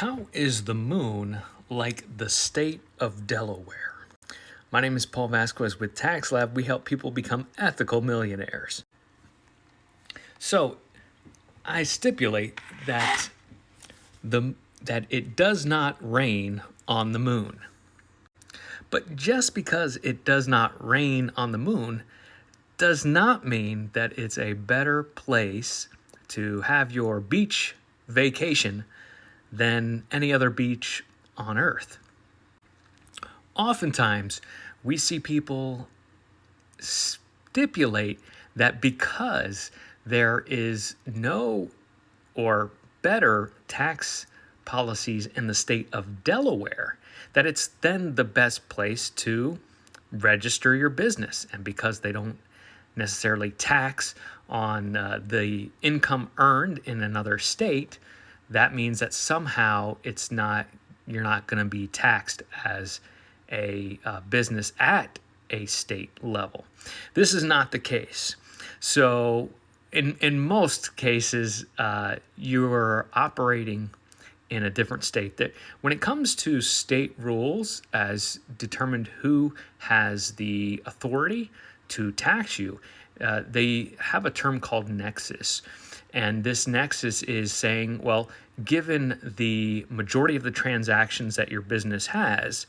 How is the moon like the state of Delaware? My name is Paul Vasquez with Tax Lab. We help people become ethical millionaires. So, I stipulate that it does not rain on the moon. But just because it does not rain on the moon does not mean that it's a better place to have your beach vacation than any other beach on Earth. Oftentimes, we see people stipulate that because there is no or better tax policies in the state of Delaware, that it's then the best place to register your business. And because they don't necessarily tax on the income earned in another state, that means that somehow you're not going to be taxed as a business at a state level. This is not the case. So in most cases, you're operating in a different state. That when it comes to state rules as determined who has the authority to tax you, they have a term called nexus. And this nexus is saying, well, given the majority of the transactions that your business has,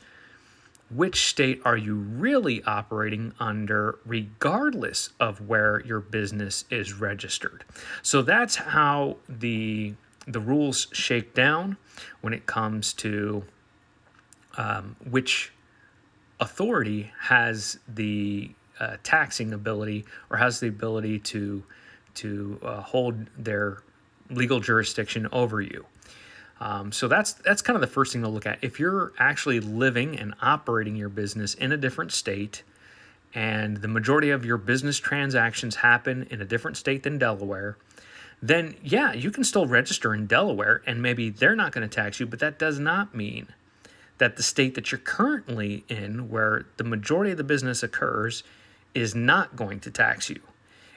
which state are you really operating under regardless of where your business is registered? So that's how the rules shake down when it comes to which authority has the taxing ability or has the ability to hold their legal jurisdiction over you. So that's kind of the first thing to look at. If you're actually living and operating your business in a different state, and the majority of your business transactions happen in a different state than Delaware, then yeah, you can still register in Delaware and maybe they're not going to tax you, but that does not mean that the state that you're currently in, where the majority of the business occurs, is not going to tax you.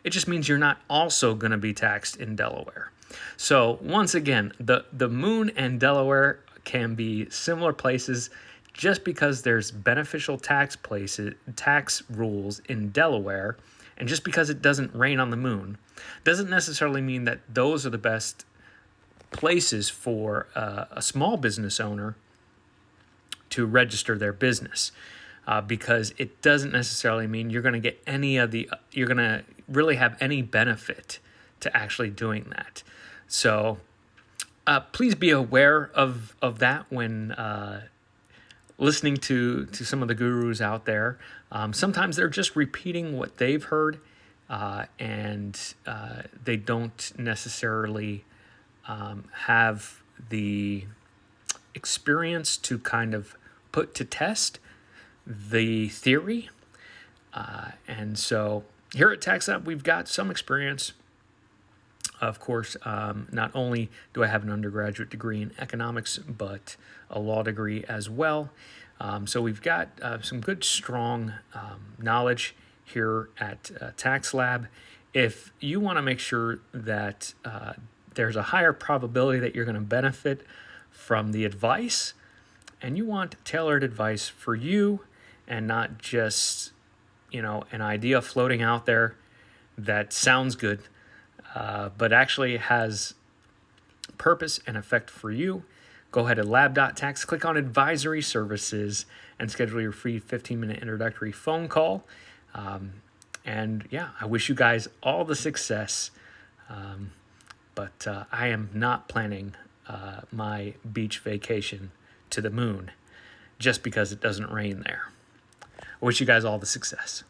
It just means you're not also going to be taxed in Delaware. So once again, the moon and Delaware can be similar places just because there's beneficial tax rules in Delaware, and just because it doesn't rain on the moon doesn't necessarily mean that those are the best places for a small business owner to register their business. Because it doesn't necessarily mean you're going to get you're going to really have any benefit to actually doing that. So please be aware of that when listening to some of the gurus out there. Sometimes they're just repeating what they've heard, and they don't necessarily have the experience to kind of put to test the theory. And so here at Tax Lab, we've got some experience. Of course, not only do I have an undergraduate degree in economics, but a law degree as well. So we've got some good, strong knowledge here at Tax Lab. If you want to make sure that there's a higher probability that you're going to benefit from the advice, and you want tailored advice for you and not just, an idea floating out there that sounds good, but actually has purpose and effect for you, go ahead to lab.tax, click on advisory services, and schedule your free 15-minute introductory phone call. And yeah, I wish you guys all the success. But I am not planning my beach vacation to the moon just because it doesn't rain there. I wish you guys all the success.